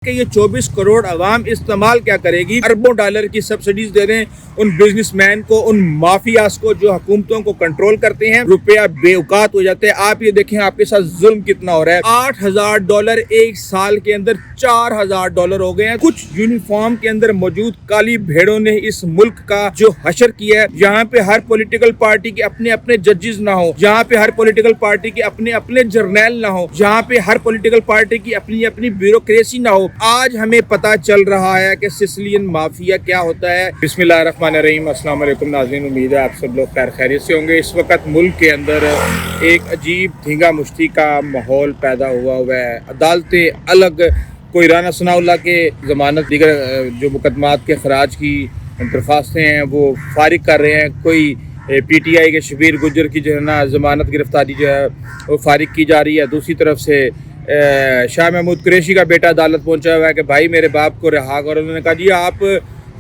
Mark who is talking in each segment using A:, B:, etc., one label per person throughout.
A: کہ یہ 24 کروڑ عوام استعمال کیا کرے گی؟ اربوں ڈالر کی سبسڈیز دے رہے ہیں ان بزنس مین کو، ان مافیاز کو جو حکومتوں کو کنٹرول کرتے ہیں، روپیہ بے اوقات ہو جاتے ہیں۔ آپ یہ دیکھیں آپ کے ساتھ ظلم کتنا ہو رہا ہے۔ $8,000 ایک سال کے اندر $4,000 ہو گئے ہیں۔ کچھ یونیفارم کے اندر موجود کالی بھیڑوں نے اس ملک کا جو حشر کیا ہے، یہاں پہ ہر پولیٹیکل پارٹی کے اپنے اپنے ججز نہ ہو، جہاں پہ ہر پولیٹیکل پارٹی کے اپنے اپنے جرنیل نہ ہو، جہاں پہ ہر پولیٹیکل پارٹی کی اپنی اپنی بیوروکریسی نہ ہو۔ آج ہمیں پتا چل رہا ہے کہ سسلین مافیا کیا ہوتا ہے۔ بسم اللہ الرحمن الرحیم۔ السلام علیکم ناظرین، امید ہے آپ سب لوگ خیر خیریت سے ہوں گے۔ اس وقت ملک کے اندر ایک عجیب دھینگا مشتی کا ماحول پیدا ہوا ہے۔ عدالتیں الگ، کوئی رانا ثناء اللہ کے ضمانت، دیگر جو مقدمات کے خراج کی درخواستیں ہیں وہ فارغ کر رہے ہیں، کوئی پی ٹی آئی کے شبیر گجر کی جو ہے نا ضمانت گرفتاری جو ہے وہ فارغ کی جا رہی ہے۔ دوسری طرف سے شاہ محمود قریشی کا بیٹا عدالت پہنچا ہوا ہے کہ بھائی میرے باپ کو رہا کرو۔ انہوں نے کہا جی آپ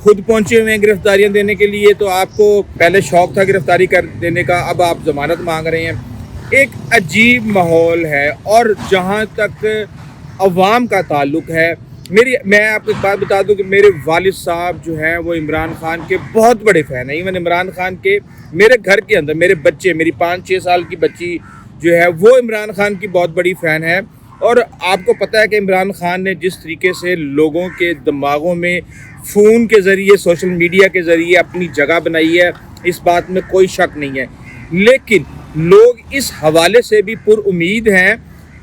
A: خود پہنچے ہوئے ہیں گرفتاریاں دینے کے لیے، تو آپ کو پہلے شوق تھا گرفتاری کر دینے کا، اب آپ ضمانت مانگ رہے ہیں۔ ایک عجیب ماحول ہے۔ اور جہاں تک عوام کا تعلق ہے، میں آپ کو ایک بات بتا دوں کہ میرے والد صاحب جو ہیں وہ عمران خان کے بہت بڑے فین ہیں۔ ایون عمران خان کے میرے گھر کے اندر میرے بچے، میری 5-6 سال کی بچی جو ہے وہ عمران خان کی بہت بڑی فین ہے۔ اور آپ کو پتہ ہے کہ عمران خان نے جس طریقے سے لوگوں کے دماغوں میں فون کے ذریعے، سوشل میڈیا کے ذریعے اپنی جگہ بنائی ہے، اس بات میں کوئی شک نہیں ہے۔ لیکن لوگ اس حوالے سے بھی پر امید ہیں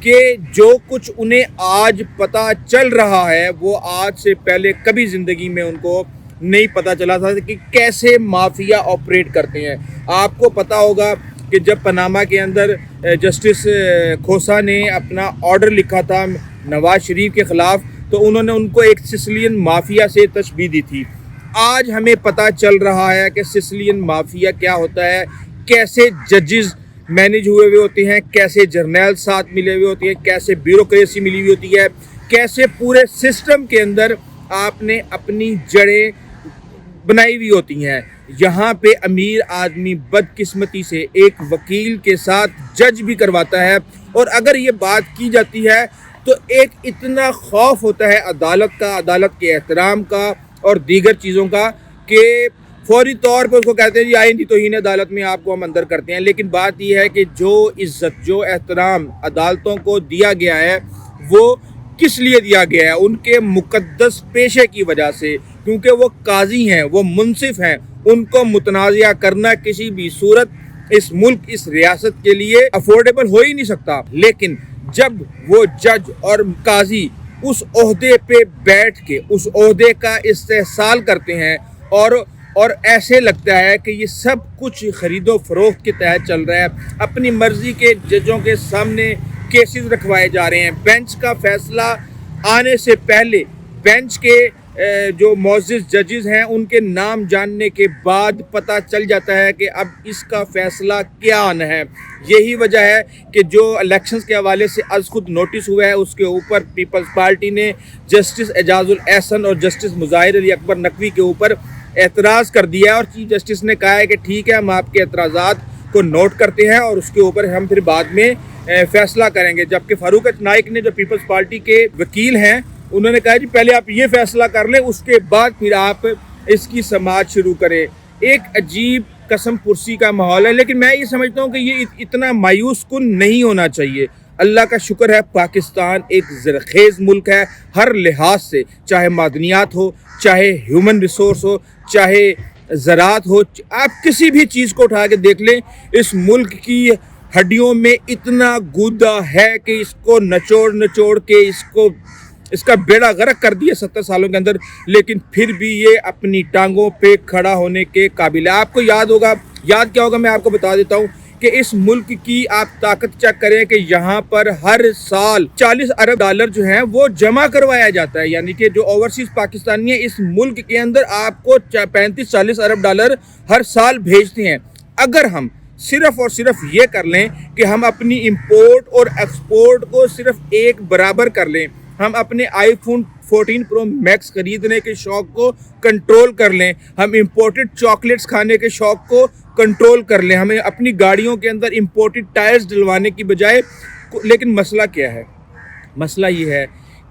A: کہ جو کچھ انہیں آج پتہ چل رہا ہے وہ آج سے پہلے کبھی زندگی میں ان کو نہیں پتہ چلا تھا کہ کیسے مافیا آپریٹ کرتے ہیں۔ آپ کو پتہ ہوگا کہ جب پاناما کے اندر جسٹس کھوسا نے اپنا آرڈر لکھا تھا نواز شریف کے خلاف، تو انہوں نے ان کو ایک سسلین مافیا سے تشبیہ دی تھی۔ آج ہمیں پتہ چل رہا ہے کہ سسلین مافیا کیا ہوتا ہے، کیسے ججز مینج ہوئے ہوئے ہوتے ہیں، کیسے جرنیل ساتھ ملے ہوئے ہوتے ہیں، کیسے بیوروکریسی ملی ہوئی ہوتی ہے، کیسے پورے سسٹم کے اندر آپ نے اپنی جڑیں بنائی ہوئی ہوتی ہیں۔ یہاں پہ امیر آدمی بدقسمتی سے ایک وکیل کے ساتھ جج بھی کرواتا ہے، اور اگر یہ بات کی جاتی ہے تو ایک اتنا خوف ہوتا ہے عدالت کا، عدالت کے احترام کا اور دیگر چیزوں کا، کہ فوری طور پہ اس کو کہتے ہیں جی آئندی توہین عدالت میں آپ کو ہم اندر کرتے ہیں۔ لیکن بات یہ ہے کہ جو عزت، جو احترام عدالتوں کو دیا گیا ہے وہ کس لیے دیا گیا ہے؟ ان کے مقدس پیشے کی وجہ سے، کیونکہ وہ قاضی ہیں، وہ منصف ہیں۔ ان کو متنازعہ کرنا کسی بھی صورت اس ملک، اس ریاست کے لیے افورڈیبل ہو ہی نہیں سکتا۔ لیکن جب وہ جج اور قاضی اس عہدے پہ بیٹھ کے اس عہدے کا استحصال کرتے ہیں اور ایسے لگتا ہے کہ یہ سب کچھ خرید و فروخت کے تحت چل رہا ہے، اپنی مرضی کے ججوں کے سامنے کیسز رکھوائے جا رہے ہیں، بینچ کا فیصلہ آنے سے پہلے بینچ کے جو معزز ججز ہیں ان کے نام جاننے کے بعد پتہ چل جاتا ہے کہ اب اس کا فیصلہ کیا آنا ہے۔ یہی وجہ ہے کہ جو الیکشنز کے حوالے سے از خود نوٹس ہوا ہے، اس کے اوپر پیپلز پارٹی نے جسٹس اعجاز الاحسن اور جسٹس مظاہر علی اکبر نقوی کے اوپر اعتراض کر دیا ہے، اور چیف جسٹس نے کہا ہے کہ ٹھیک ہے ہم آپ کے اعتراضات کو نوٹ کرتے ہیں اور اس کے اوپر ہم پھر بعد میں فیصلہ کریں گے۔ جبکہ فاروق نائک نے جو پیپلز پارٹی کے وکیل ہیں انہوں نے کہا جی پہلے آپ یہ فیصلہ کر لیں، اس کے بعد پھر آپ اس کی سماعت شروع کریں۔ ایک عجیب قسم پرسی کا ماحول ہے، لیکن میں یہ سمجھتا ہوں کہ یہ اتنا مایوس کن نہیں ہونا چاہیے۔ اللہ کا شکر ہے پاکستان ایک زرخیز ملک ہے ہر لحاظ سے، چاہے معدنیات ہو، چاہے ہیومن ریسورس ہو، چاہے زراعت ہو، آپ کسی بھی چیز کو اٹھا کے دیکھ لیں، اس ملک کی ہڈیوں میں اتنا گودا ہے کہ اس کو نچوڑ کے اس کا بیڑا غرق کر دیا 70 سالوں کے اندر، لیکن پھر بھی یہ اپنی ٹانگوں پہ کھڑا ہونے کے قابل ہے۔ آپ کو یاد کیا ہوگا، میں آپ کو بتا دیتا ہوں کہ اس ملک کی آپ طاقت چیک کریں کہ یہاں پر ہر سال $40 ارب جو ہیں وہ جمع کروایا جاتا ہے، یعنی کہ جو اوورسیز پاکستانی ہیں اس ملک کے اندر آپ کو $35-40 ارب ہر سال بھیجتے ہیں۔ اگر ہم صرف اور صرف یہ کر لیں کہ ہم اپنی امپورٹ اور ایکسپورٹ کو صرف ایک برابر کر لیں، ہم اپنے آئی فون 14 پرو میکس خریدنے کے شوق کو کنٹرول کر لیں، ہم امپورٹڈ چاکلیٹس کھانے کے شوق کو کنٹرول کر لیں، ہمیں اپنی گاڑیوں کے اندر امپورٹڈ ٹائرز ڈلوانے کی بجائے، لیکن مسئلہ کیا ہے؟ مسئلہ یہ ہے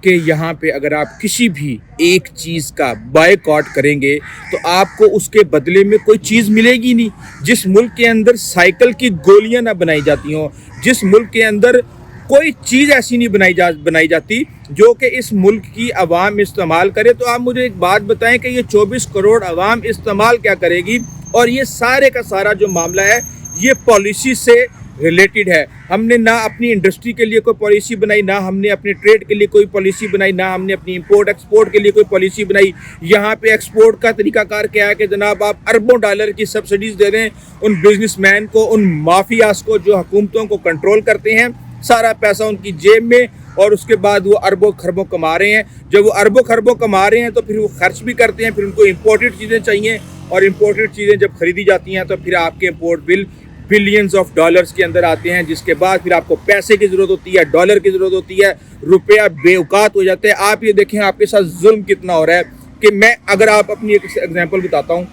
A: کہ یہاں پہ اگر آپ کسی بھی ایک چیز کا بائیکاٹ کریں گے تو آپ کو اس کے بدلے میں کوئی چیز ملے گی نہیں. جس ملک کے اندر سائیکل کی گولیاں نہ بنائی جاتی ہوں, جس ملک کے اندر کوئی چیز ایسی نہیں بنائی جاتی جو کہ اس ملک کی عوام استعمال کرے, تو آپ مجھے ایک بات بتائیں کہ یہ 24 کروڑ عوام استعمال کیا کرے گی؟ اور یہ سارے کا سارا جو معاملہ ہے یہ پالیسی سے ریلیٹڈ ہے. ہم نے نہ اپنی انڈسٹری کے لیے کوئی پالیسی بنائی, نہ ہم نے اپنے ٹریڈ کے لیے کوئی پالیسی بنائی, نہ ہم نے اپنی امپورٹ ایکسپورٹ کے لیے کوئی پالیسی بنائی. یہاں پہ ایکسپورٹ کا طریقہ کار کیا ہے کہ جناب آپ اربوں ڈالر کی سبسڈیز دے دیں ان بزنس مین کو, ان مافیاز کو جو حکومتوں کو کنٹرول کرتے ہیں. سارا پیسہ ان کی جیب میں, اور اس کے بعد وہ اربوں خربوں کما رہے ہیں. جب وہ اربوں خربوں کما رہے ہیں تو پھر وہ خرچ بھی کرتے ہیں, پھر ان کو امپورٹڈ چیزیں چاہیے, اور امپورٹڈ چیزیں جب خریدی جاتی ہیں تو پھر آپ کے import bill billions of dollars کے اندر آتے ہیں, جس کے بعد پھر آپ کو پیسے کی ضرورت ہوتی ہے, ڈالر کی ضرورت ہوتی ہے, روپیہ بے اوقات ہو جاتے ہیں. آپ یہ دیکھیں آپ کے ساتھ ظلم کتنا ہو رہا ہے کہ میں اگر آپ اپنی ایک ایگزامپل بتاتا ہوں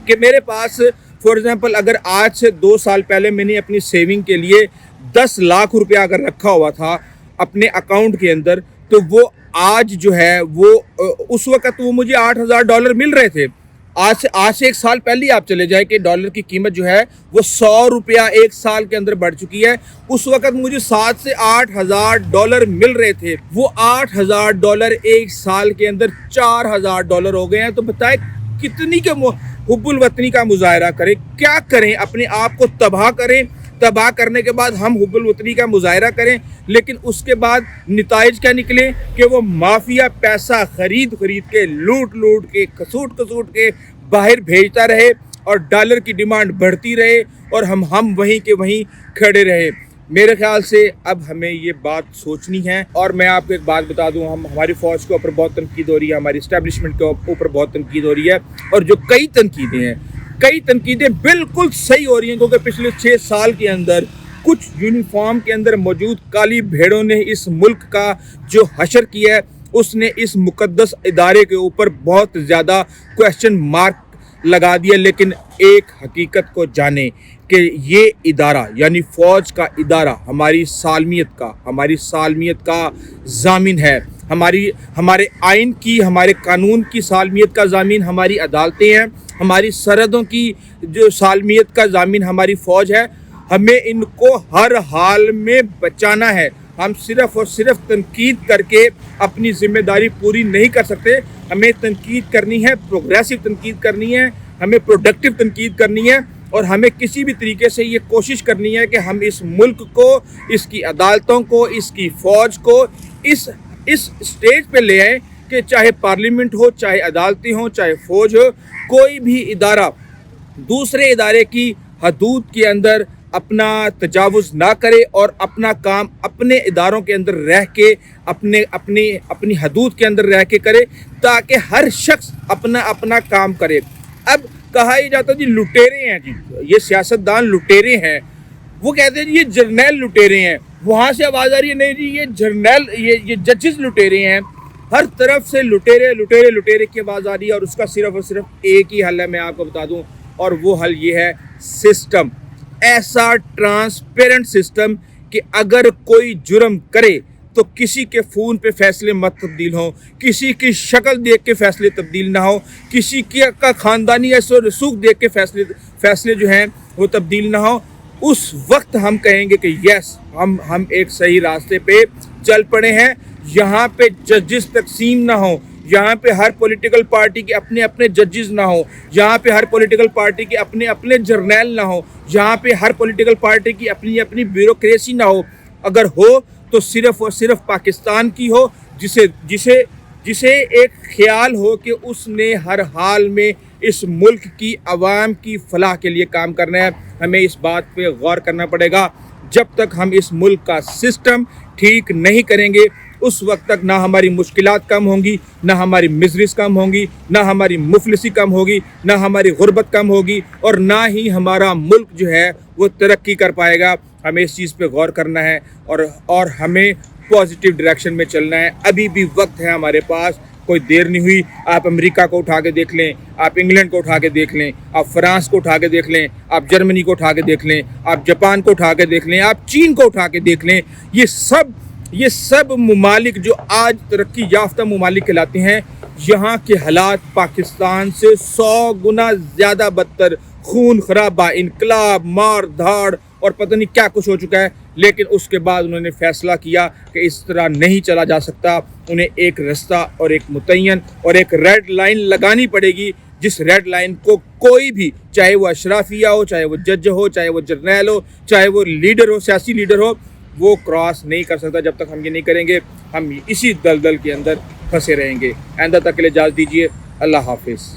A: کہ میرے پاس فار ایگزامپل اگر آج سے 2 سال پہلے میں نے اپنی سیونگ کے لیے 10 لاکھ روپیہ اگر رکھا ہوا تھا اپنے اکاؤنٹ کے اندر, تو وہ آج جو ہے وہ اس وقت وہ مجھے $8,000 مل رہے تھے. آج سے 1 سال پہلے آپ چلے جائیں کہ ڈالر کی قیمت جو ہے وہ $100 1 سال کے اندر بڑھ چکی ہے. اس وقت مجھے $7,000 سے $8,000 مل رہے تھے, وہ $8,000 1 سال کے اندر $4,000 ہو گئے ہیں. تو بتائیں کتنی کے حب الوطنی کا مظاہرہ کریں, کیا کریں, اپنے آپ کو تباہ کریں, تباہ کرنے کے بعد ہم حب الوطنی کا مظاہرہ کریں, لیکن اس کے بعد نتائج کیا نکلیں کہ وہ مافیا پیسہ خرید کے لوٹ کے کسوٹ کے باہر بھیجتا رہے اور ڈالر کی ڈیمانڈ بڑھتی رہے اور ہم وہیں کے وہیں کھڑے رہے. میرے خیال سے اب ہمیں یہ بات سوچنی ہے. اور میں آپ کو ایک بات بتا دوں, ہماری فوج کے اوپر بہت تنقید ہو رہی ہے, ہماری اسٹیبلشمنٹ کے اوپر بہت تنقید ہو رہی ہے, اور جو کئی تنقیدیں بالکل صحیح ہو رہی ہیں, کیونکہ پچھلے 6 سال کے اندر کچھ یونیفارم کے اندر موجود کالی بھیڑوں نے اس ملک کا جو حشر کیا ہے, اس نے اس مقدس ادارے کے اوپر بہت زیادہ کویسچن مارک لگا دیا. لیکن ایک حقیقت کو جانیں کہ یہ ادارہ یعنی فوج کا ادارہ ہماری سالمیت کا ضامن ہے. ہمارے آئین کی, ہمارے قانون کی سالمیت کا ضامن ہماری عدالتیں ہیں, ہماری سرحدوں کی جو سالمیت کا ضامن ہماری فوج ہے. ہمیں ان کو ہر حال میں بچانا ہے. ہم صرف اور صرف تنقید کر کے اپنی ذمہ داری پوری نہیں کر سکتے. ہمیں تنقید کرنی ہے, پروگریسو تنقید کرنی ہے, ہمیں پروڈکٹیو تنقید کرنی ہے, اور ہمیں کسی بھی طریقے سے یہ کوشش کرنی ہے کہ ہم اس ملک کو, اس کی عدالتوں کو, اس کی فوج کو اس سٹیج پہ لے آئیں کہ چاہے پارلیمنٹ ہو, چاہے عدالتیں ہوں, چاہے فوج ہو, کوئی بھی ادارہ دوسرے ادارے کی حدود کے اندر اپنا تجاوز نہ کرے اور اپنا کام اپنے اداروں کے اندر رہ کے اپنی حدود کے اندر رہ کے کرے, تاکہ ہر شخص اپنا کام کرے. اب کہا ہی جاتا جی لٹیرے ہیں, جی یہ سیاستدان لٹیرے ہیں. وہ کہتے ہیں جی یہ جرنیل لٹیرے ہیں. وہاں سے آواز آ رہی ہے نہیں جی یہ جرنیل, یہ ججز لٹیرے ہیں. ہر طرف سے لٹیرے کی آواز آ رہی ہے, اور اس کا صرف اور صرف ایک ہی حل ہے, میں آپ کو بتا دوں, اور وہ حل یہ ہے سسٹم. ایسا ٹرانسپیرنٹ سسٹم کہ اگر کوئی جرم کرے تو کسی کے فون پہ فیصلے مت تبدیل ہوں, کسی کی شکل دیکھ کے فیصلے تبدیل نہ ہوں, کسی کا خاندانی ایسو رسوخ دیکھ کے فیصلے جو ہیں وہ تبدیل نہ ہوں. اس وقت ہم کہیں گے کہ یس ہم ایک صحیح راستے پہ چل پڑے ہیں. یہاں پہ ججز تقسیم نہ ہوں, یہاں پہ ہر پولیٹیکل پارٹی کے اپنے ججز نہ ہوں, یہاں پہ ہر پولیٹیکل پارٹی کے اپنے جرنیل نہ ہوں, یہاں پہ ہر پولیٹیکل پارٹی کی اپنی بیوروکریسی نہ ہو. اگر ہو تو صرف اور صرف پاکستان کی ہو, جسے ایک خیال ہو کہ اس نے ہر حال میں اس ملک کی عوام کی فلاح کے لیے کام کرنا ہے. ہمیں اس بات پہ غور کرنا پڑے گا. جب تک ہم اس ملک کا سسٹم ٹھیک نہیں کریں گے اس وقت تک نہ ہماری مشکلات کم ہوں گی, نہ ہماری مزریز کم ہوں گی, نہ ہماری مفلسی کم ہوگی, نہ ہماری غربت کم ہوگی, اور نہ ہی ہمارا ملک جو ہے وہ ترقی کر پائے گا. ہمیں اس چیز پہ غور کرنا ہے اور ہمیں پازیٹیو ڈائریکشن میں چلنا ہے. ابھی بھی وقت ہے ہمارے پاس, کوئی دیر نہیں ہوئی. آپ امریکہ کو اٹھا کے دیکھ لیں, آپ انگلینڈ کو اٹھا کے دیکھ لیں, آپ فرانس کو اٹھا کے دیکھ لیں, آپ جرمنی کو اٹھا کے دیکھ لیں, آپ جاپان کو اٹھا کے دیکھ لیں, آپ چین کو اٹھا کے دیکھ لیں. یہ سب یہ سب ممالک جو آج ترقی یافتہ ممالک کہلاتے ہیں، یہاں کے حالات پاکستان سے 100 گنا زیادہ بدتر، خون خرابہ، انقلاب، مار دھاڑ اور پتہ نہیں کیا کچھ ہو چکا ہے، لیکن اس کے بعد انہوں نے فیصلہ کیا کہ اس طرح نہیں چلا جا سکتا، انہیں ایک رستہ اور ایک متعین اور ایک ریڈ لائن لگانی پڑے گی، جس ریڈ لائن کو کوئی بھی، چاہے وہ اشرافیہ ہو، چاہے وہ جج ہو، چاہے وہ جرنیل ہو، چاہے وہ لیڈر ہو، سیاسی لیڈر ہو، وہ کراس نہیں کر سکتا۔ جب تک ہم یہ نہیں کریں گے ہم اسی دلدل کے اندر پھنسے رہیں گے۔ آئندہ تک کے لیے اجازت دیجیے، اللہ حافظ۔